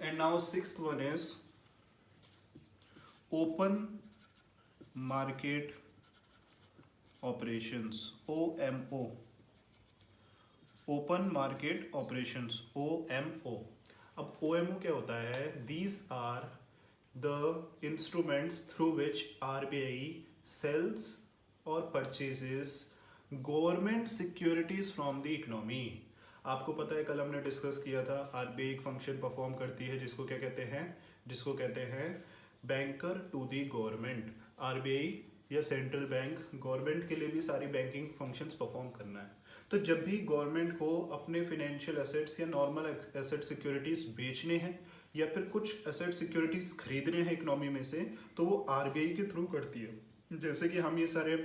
And now sixth one is open market operations, OMO. Open market operations, OMO. अब OMO क्या होता है? These are the instruments through which RBI sells or purchases government securities from the economy. आपको पता है कल हमने discuss किया था आरबीआई एक फंक्शन परफॉर्म करती है जिसको क्या कहते हैं? जिसको कहते हैं banker to the government. RBI या सेंट्रल बैंक गवर्नमेंट के लिए भी सारी बैंकिंग फंक्शंस परफॉर्म करना है. तो जब भी गवर्नमेंट को अपने फिनेंशियल एसेट्स या नॉर्मल एसेट सिक्योरिटीज बेचने हैं या फिर कुछ एसेट सिक्योरिटीज खरीदने हैं इकोनॉमी में से, तो वो आरबीआई के थ्रू करती है. जैसे कि हम ये सारे,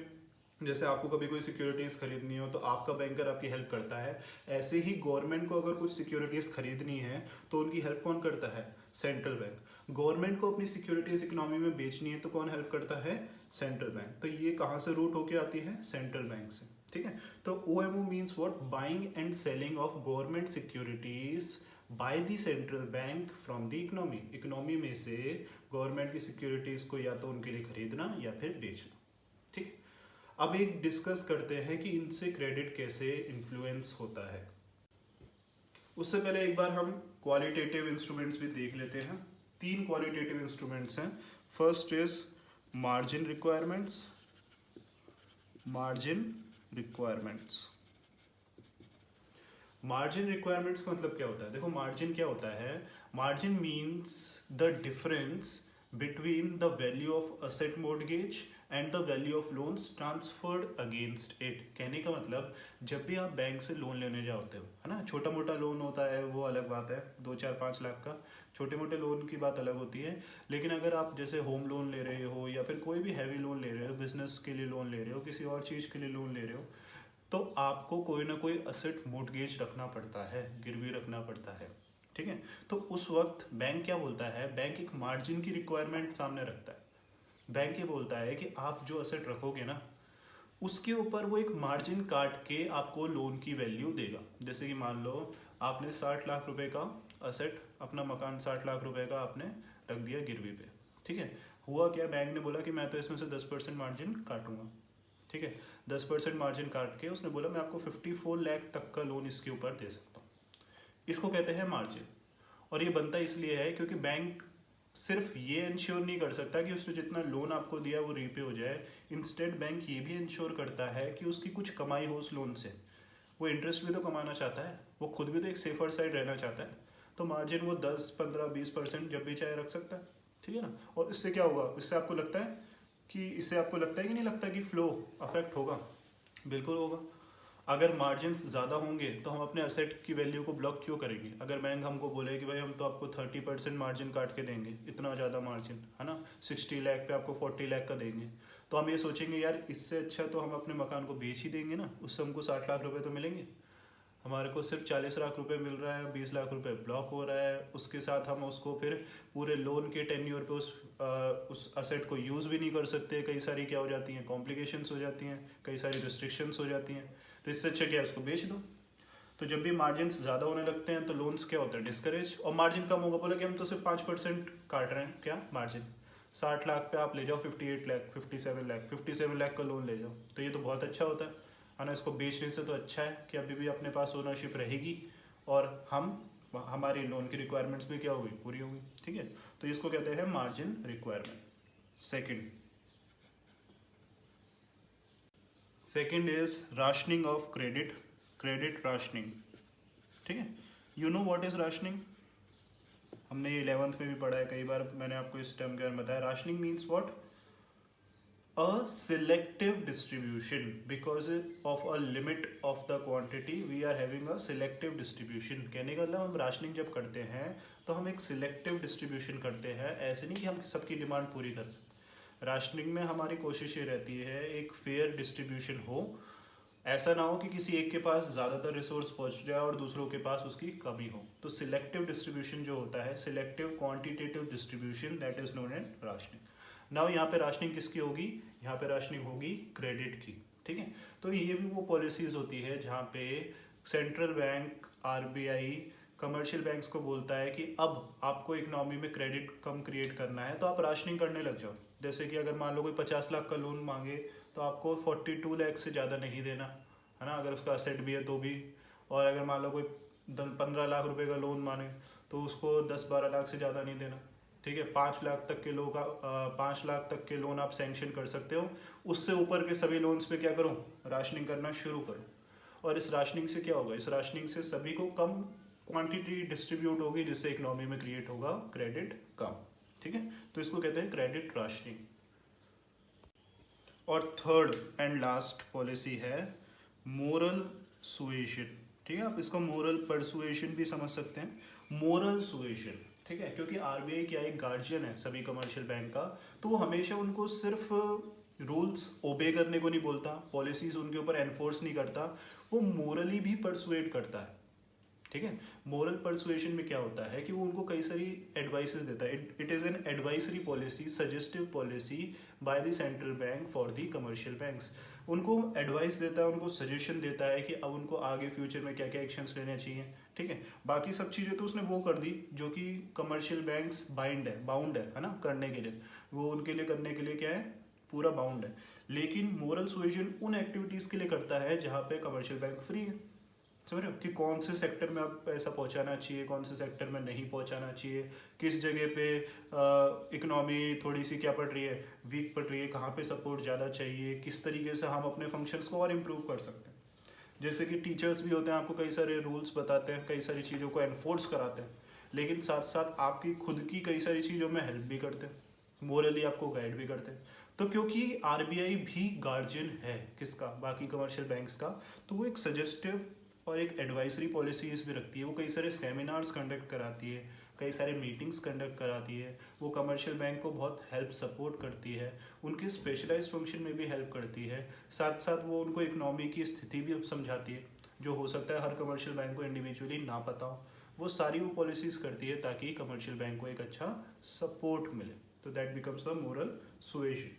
जैसे आपको कभी कोई सिक्योरिटीज़ खरीदनी हो तो आपका बैंकर आपकी हेल्प करता है, ऐसे ही गवर्नमेंट को अगर कुछ सिक्योरिटीज़ खरीदनी है तो उनकी हेल्प कौन करता है? Central bank. गवर्नमेंट को अपनी सिक्योरिटीज़ इकोनॉमी में बेचनी है तो कौन हेल्प करता है? Central bank. तो ये कहाँ से रूट होके आती है? सेंट्रल बैंक से. ठीक है. तो OMO means what? Buying and selling of government securities by the central bank from the economy. Economy में से गवर्नमेंट की सिक्योरिटीज़ को या तो उनके लिए खरीदना या फिर बेचना. ठीक है. अब एक डिस्कस करते हैं कि इनसे क्रेडिट कैसे इन्फ्लुएंस होता है. उससे पहले एक बार हम क्वालिटेटिव इंस्ट्रूमेंट्स भी देख लेते हैं. 3 क्वालिटेटिव इंस्ट्रूमेंट्स हैं. First is margin requirements. Margin requirements. Margin requirements का मतलब क्या होता है? देखो मार्जिन क्या होता है? Margin means the difference between the value of asset mortgage and the value of loans transferred against it. कहने का मतलब जब भी आप बैंक से लोन लेने जाते हो, है ना, छोटा मोटा लोन होता है वो अलग बात है, 2 4 5 लाख का छोटे मोटे लोन की बात अलग होती है. लेकिन अगर आप जैसे होम लोन ले रहे हो या फिर कोई भी हैवी लोन ले रहे हो, बिजनेस के लिए लोन ले रहे हो, किसी और चीज़ के लिए लोन ले रहे हो, तो आपको कोई ना कोई असेट मॉर्गेज रखना पड़ता है, गिरवी रखना पड़ता है. ठीक है. तो उस वक्त बैंक क्या बोलता है? बैंक एक मार्जिन की रिक्वायरमेंट सामने रखता है. बैंक ये बोलता है कि आप जो असेट रखोगे ना उसके ऊपर वो एक मार्जिन काट के आपको लोन की वैल्यू देगा. जैसे कि मान लो आपने 60 लाख रुपए का असेट, अपना मकान 60 लाख रुपए का आपने रख दिया गिरवी पे. ठीक है. हुआ क्या? बैंक ने बोला कि मैं तो इसमें से 10% मार्जिन काटूंगा. ठीक है. 10% मार्जिन काट के उसने बोला मैं आपको 54 लाख तक का लोन इसके ऊपर दे सकता हूँ. इसको कहते हैं मार्जिन. और ये बनता इसलिए है क्योंकि बैंक सिर्फ ये इंश्योर नहीं कर सकता कि उसने जितना लोन आपको दिया वो रीपे हो जाए. इंस्टेड बैंक ये भी इंश्योर करता है कि उसकी कुछ कमाई हो उस लोन से. वो इंटरेस्ट भी तो कमाना चाहता है, वो खुद भी तो एक सेफर साइड रहना चाहता है. तो मार्जिन वो 10 15 20% जब भी चाहे रख सकता है. ठीक है ना. और इससे क्या होगा? इससे आपको लगता है कि नहीं लगता कि फ्लो अफेक्ट होगा? बिल्कुल होगा. अगर मार्जिन्स ज़्यादा होंगे तो हम अपने असेट की वैल्यू को ब्लॉक क्यों करेंगे? अगर बैंक हमको बोले कि भाई हम तो आपको 30% मार्जिन काट के देंगे, इतना ज़्यादा मार्जिन है ना, 60 लाख पे आपको 40 लाख का देंगे, तो हम ये सोचेंगे यार इससे अच्छा तो हम अपने मकान को बेच ही देंगे ना, उससे हमको 60 लाख रुपए तो मिलेंगे. हमारे को सिर्फ 40 लाख रुपए मिल रहा है, 20 लाख रुपए ब्लॉक हो रहा है. उसके साथ हम उसको फिर पूरे लोन के टेन्योर पे उस असेट को यूज़ भी नहीं कर सकते. कई सारी क्या हो जाती हैं? कॉम्प्लिकेशंस हो जाती हैं, कई सारी रिस्ट्रिक्शंस हो जाती हैं. तो इससे अच्छा क्या है? उसको बेच दो. तो जब भी मार्जिन ज़्यादा होने लगते हैं तो लोन्स क्या होता है? डिस्करेज. और मार्जिन कम होगा, बोला कि हम तो सिर्फ 5% काट रहे हैं. क्या मार्जिन? 60 लाख पे आप ले जाओ 58 लाख, 57 लाख का लोन ले जाओ, तो ये तो बहुत अच्छा होता है ना. इसको बेचने से तो अच्छा है कि अभी भी अपने पास ओनरशिप रहेगी और हमारी लोन की रिक्वायरमेंट्स भी क्या होगी? पूरी होगी. ठीक है. तो इसको कहते हैं margin requirement. Second is rationing of credit. Credit rationing. ठीक है. You know what is rationing? हमने ये 11th में भी पढ़ा है कई बार, मैंने आपको इस टर्म के बारे में बताया. Rationing means what? A selective distribution. Because of a limit of the quantity we are having a selective distribution. कहने का मतलब हम राशनिंग जब करते हैं तो हम एक सिलेक्टिव डिस्ट्रीब्यूशन करते हैं. ऐसे नहीं कि हम सबकी डिमांड पूरी कर. राशनिंग में हमारी कोशिश ये रहती है एक फेयर डिस्ट्रीब्यूशन हो. ऐसा ना हो कि किसी एक के पास ज़्यादातर रिसोर्स पहुंच जाए और दूसरों के पास उसकी कमी हो. तो सिलेक्टिव डिस्ट्रीब्यूशन जो होता है, selective quantitative distribution, that is known as rationing. Now यहाँ पे राशनिंग किसकी होगी? यहाँ पे राशनिंग होगी क्रेडिट की. ठीक है. तो ये भी वो पॉलिसीज होती है जहाँ पे central bank, RBI commercial banks को बोलता है कि अब आपको इकोनॉमी में क्रेडिट कम क्रिएट करना है तो आप राशनिंग करने लग जाओ। जैसे कि अगर मान लो कोई 50 लाख का लोन मांगे तो आपको 42 लाख से ज़्यादा नहीं देना, है ना, अगर उसका असेट भी है तो भी। और अगर मान लो कोई 15 लाख रुपए का लोन माने तो उसको 10-12 लाख से ज़्यादा नहीं देना, ठीक है। 5 लाख तक के लोग 5 लाख तक के लोन आप सैंक्शन कर सकते हो। उससे ऊपर के सभी लोन्स पे क्या करो, राशनिंग करना शुरू करो। और इस राशनिंग से क्या होगा, इस राशनिंग से सभी को कम क्वांटिटी डिस्ट्रीब्यूट होगी, जिससे इकोनॉमी में क्रिएट होगा क्रेडिट कम, ठीक है। तो इसको कहते हैं क्रेडिट राशनिंग। और थर्ड एंड लास्ट पॉलिसी है मोरल सुएशन, ठीक है। आप इसको मोरल परसुएशन भी समझ सकते हैं। मोरल सुएशन, ठीक है, क्योंकि आरबीआई क्या एक गार्जियन है सभी कमर्शियल बैंक का, तो वो हमेशा उनको सिर्फ रूल्स ओबे करने को नहीं बोलता, पॉलिसीज उनके ऊपर एनफोर्स नहीं करता, वो मोरली भी परसुएट करता है, ठीक है। मोरल परसुएशन में क्या होता है कि वो उनको कई सारी एडवाइसेस देता है। It is an advisory policy, suggestive policy by the central bank for the commercial banks. उनको एडवाइस देता है, उनको सजेशन देता है कि अब उनको आगे फ्यूचर में क्या क्या एक्शंस लेने चाहिए, ठीक है। बाकी सब चीज़ें तो उसने वो कर दी जो कि कमर्शियल बैंक्स बाउंड है ना करने के लिए, वो उनके लिए करने के लिए क्या है, पूरा बाउंड है। लेकिन मोरल सुएशन उन एक्टिविटीज़ के लिए करता है जहाँ पे कमर्शियल बैंक फ्री है, समझ रहे हो, कि कौन से सेक्टर में आप पैसा पहुंचाना चाहिए, कौन से सेक्टर में नहीं पहुंचाना चाहिए, किस जगह पे इकोनॉमी थोड़ी सी क्या पड़ रही है, वीक पड़ रही है, कहाँ पे सपोर्ट ज़्यादा चाहिए, किस तरीके से हम अपने फंक्शंस को और इम्प्रूव कर सकते हैं। जैसे कि टीचर्स भी होते हैं, आपको कई सारे रूल्स बताते हैं, कई सारी चीज़ों को एनफोर्स कराते हैं, लेकिन साथ साथ आपकी खुद की कई सारी चीज़ों में हेल्प भी करते हैं, मोरली आपको गाइड भी करते हैं। तो क्योंकि आरबीआई भी गार्जियन है किसका, बाकी कमर्शियल बैंक्स का, तो वो एक सजेस्टिव और एक एडवाइसरी पॉलिसीज भी रखती है। वो कई सारे सेमिनार्स कंडक्ट कराती है, कई सारे मीटिंग्स कंडक्ट कराती है, वो कमर्शियल बैंक को बहुत हेल्प सपोर्ट करती है, उनके स्पेशलाइज्ड फंक्शन में भी हेल्प करती है। साथ साथ वो उनको इकोनॉमी की स्थिति भी समझाती है, जो हो सकता है हर कमर्शियल बैंक को इंडिविजुअली ना पता हो। वो सारी वो पॉलिसीज करती है ताकि कमर्शियल बैंक को एक अच्छा सपोर्ट मिले। तो that becomes the moral suasion.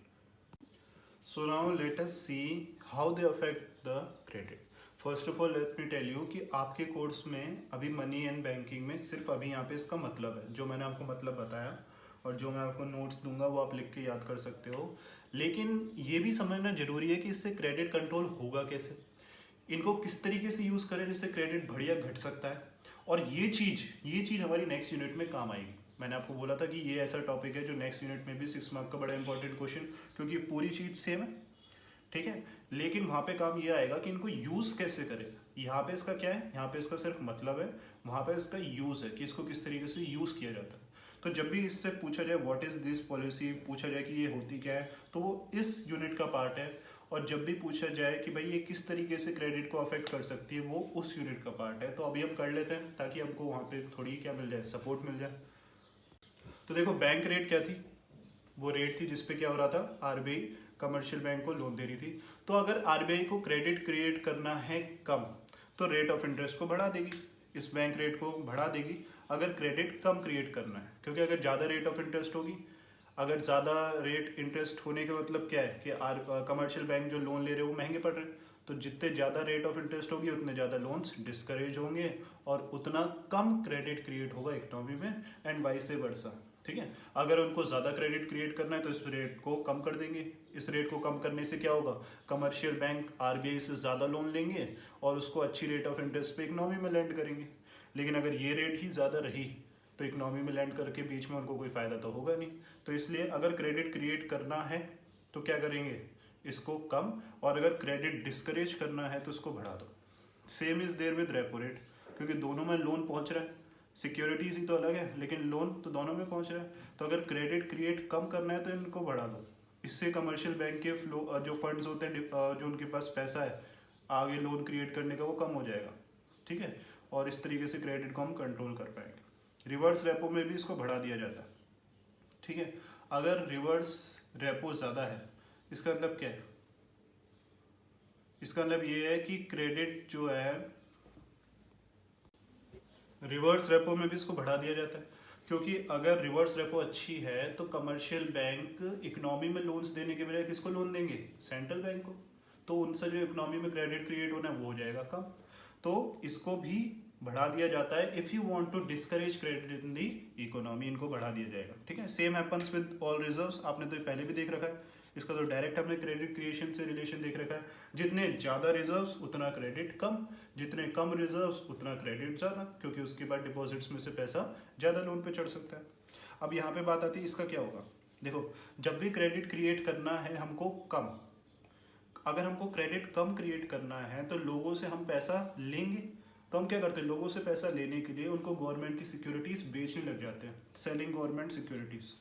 So now let us see how they affect the credit. First of all let me tell you कि आपके कोर्स में अभी मनी एंड बैंकिंग में सिर्फ अभी यहाँ पे इसका मतलब है, जो मैंने आपको मतलब बताया, और जो मैं आपको नोट्स दूंगा वो आप लिख के याद कर सकते हो। लेकिन ये भी समझना जरूरी है कि इससे क्रेडिट कंट्रोल होगा कैसे, इनको किस तरीके से यूज़ करें जिससे क्रेडिट बढ़िया घट सकता है। और ये चीज़ हमारी नेक्स्ट यूनिट में काम आएगी। मैंने आपको बोला था कि ये ऐसा टॉपिक है जो नेक्स्ट यूनिट में भी 6 मार्क का बड़ा इंपॉर्टेंट क्वेश्चन, क्योंकि पूरी चीज़ सेम है, ठीक है। लेकिन वहाँ पे काम ये आएगा कि इनको यूज़ कैसे करें। यहाँ पे इसका क्या है, यहाँ पे इसका सिर्फ मतलब है, वहाँ पे इसका यूज़ है कि इसको किस तरीके से यूज़ किया जाता है। तो जब भी इससे पूछा जाए व्हाट इज़ दिस पॉलिसी, पूछा जाए कि ये होती क्या है, तो वो इस यूनिट का पार्ट है। और जब भी पूछा जाए कि भाई ये किस तरीके से क्रेडिट को अफेक्ट कर सकती है, वो उस यूनिट का पार्ट है। तो अभी हम कर लेते हैं ताकि हमको वहाँ पे थोड़ी क्या मिल जाए, सपोर्ट मिल जाए। तो देखो बैंक रेट क्या थी, वो रेट थी जिसपे क्या हो रहा था, आरबीआई कमर्शियल बैंक को लोन दे रही थी। तो अगर आरबीआई को क्रेडिट क्रिएट करना है कम, तो रेट ऑफ इंटरेस्ट को बढ़ा देगी, इस बैंक रेट को बढ़ा देगी। अगर क्रेडिट कम क्रिएट करना है, क्योंकि अगर ज़्यादा रेट ऑफ इंटरेस्ट होगी, अगर ज़्यादा रेट इंटरेस्ट होने का मतलब क्या है कि कमर्शियल बैंक जो लोन ले रहे हैं वो महंगे पड़ रहे हैं, तो जितने ज़्यादा रेट ऑफ इंटरेस्ट होगी उतने ज़्यादा लोन्स डिस्करेज होंगे और उतना कम क्रेडिट क्रिएट होगा इकोनॉमी में, एंड वाइस वर्सा, ठीक है। अगर उनको ज़्यादा क्रेडिट क्रिएट करना है तो इस रेट को कम कर देंगे। इस रेट को कम करने से क्या होगा, कमर्शियल बैंक आरबीआई से ज़्यादा लोन लेंगे और उसको अच्छी रेट ऑफ इंटरेस्ट पे इकोनॉमी में लैंड करेंगे। लेकिन अगर ये रेट ही ज़्यादा रही तो इकोनॉमी में लैंड करके बीच में उनको कोई फ़ायदा तो होगा नहीं। तो इसलिए अगर क्रेडिट क्रिएट करना है तो क्या करेंगे, इसको कम, और अगर क्रेडिट डिस्करेज करना है तो इसको बढ़ा दो। Same is there with repo rate, क्योंकि दोनों में लोन पहुंच रहा है, सिक्योरिटीज ही तो अलग है लेकिन लोन तो दोनों में पहुंच रहा है। तो अगर क्रेडिट क्रिएट कम करना है तो इनको बढ़ा दो। इससे कमर्शियल बैंक के फ्लो जो फंड्स होते हैं, जो उनके पास पैसा है आगे लोन क्रिएट करने का, वो कम हो जाएगा, ठीक है। और इस तरीके से क्रेडिट को हम कंट्रोल कर पाएंगे। रिवर्स रेपो में भी इसको बढ़ा दिया जाता है, ठीक है। अगर रिवर्स रेपो ज़्यादा है, इसका मतलब क्या है, इसका मतलब ये है कि क्रेडिट जो है रिवर्स रेपो में भी इसको बढ़ा दिया जाता है, क्योंकि अगर रिवर्स रेपो अच्छी है तो कमर्शियल बैंक इकोनॉमी में लोन्स देने के बजाय किसको लोन देंगे, सेंट्रल बैंक को। तो उनसे जो इकोनॉमी में क्रेडिट क्रिएट होना है वो हो जाएगा कम। तो इसको भी बढ़ा दिया जाता है if you want to discourage credit in the economy, इनको बढ़ा दिया जाएगा, ठीक है। Same happens with all reserves, आपने तो पहले भी देख रखा है, इसका तो डायरेक्ट हमने क्रेडिट क्रिएशन से रिलेशन देख रखा है, जितने ज़्यादा रिजर्व्स उतना क्रेडिट कम, जितने कम रिजर्व्स उतना क्रेडिट ज़्यादा, क्योंकि उसके बाद डिपॉजिट्स में से पैसा ज़्यादा लोन पे चढ़ सकता है। अब यहाँ पे बात आती है इसका क्या होगा। देखो, जब भी क्रेडिट क्रिएट करना है हमको कम, अगर हमको क्रेडिट कम क्रिएट करना है तो लोगों से हम पैसा लेंगे, तो हम क्या करते हैं, लोगों से पैसा लेने के लिए उनको गवर्नमेंट की सिक्योरिटीज बेचने लग जाते हैं, सेलिंग गवर्नमेंट सिक्योरिटीज।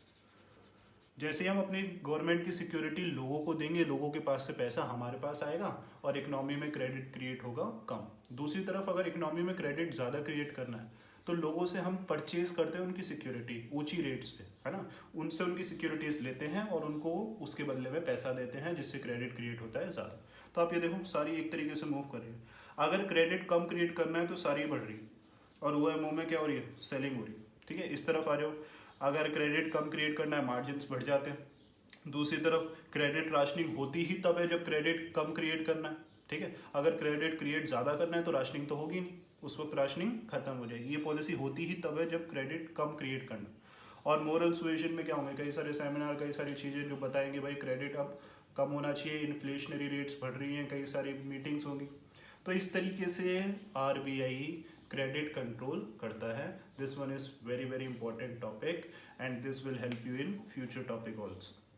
जैसे ही हम अपनी गवर्नमेंट की सिक्योरिटी लोगों को देंगे, लोगों के पास से पैसा हमारे पास आएगा और इकोनॉमी में क्रेडिट क्रिएट होगा कम। दूसरी तरफ अगर इकोनॉमी में क्रेडिट ज़्यादा क्रिएट करना है तो लोगों से हम परचेज करते हैं उनकी सिक्योरिटी ऊंची रेट्स पे, है ना, उनसे उनकी सिक्योरिटीज लेते हैं और उनको उसके बदले में पैसा देते हैं, जिससे क्रेडिट क्रिएट होता है ज़्यादा। तो आप ये देखो, सारी एक तरीके से मूव कर रही है। अगर क्रेडिट कम क्रिएट करना है तो सारी बढ़ रही है, और वो एमओ में क्या हो रही है, सेलिंग हो रही है, ठीक है। इस तरफ आ जाओ, अगर क्रेडिट कम क्रिएट करना है मार्जिन बढ़ जाते हैं। दूसरी तरफ क्रेडिट राशनिंग होती ही तब है जब क्रेडिट कम क्रिएट करना है, ठीक है। अगर क्रेडिट क्रिएट ज़्यादा करना है तो राशनिंग तो होगी नहीं, उस वक्त राशनिंग खत्म हो जाएगी। ये पॉलिसी होती ही तब है जब क्रेडिट कम क्रिएट करना। और मोरल सुएशन में क्या होंगे, कई सारे सेमिनार, कई सारी चीज़ें जो बताएंगे भाई क्रेडिट अब कम होना चाहिए, इन्फ्लेशनरी रेट्स बढ़ रही हैं, कई सारी मीटिंग्स होंगी। तो इस तरीके से आरबीआई क्रेडिट कंट्रोल करता है। This one is very very important topic and this will help you in future topic also.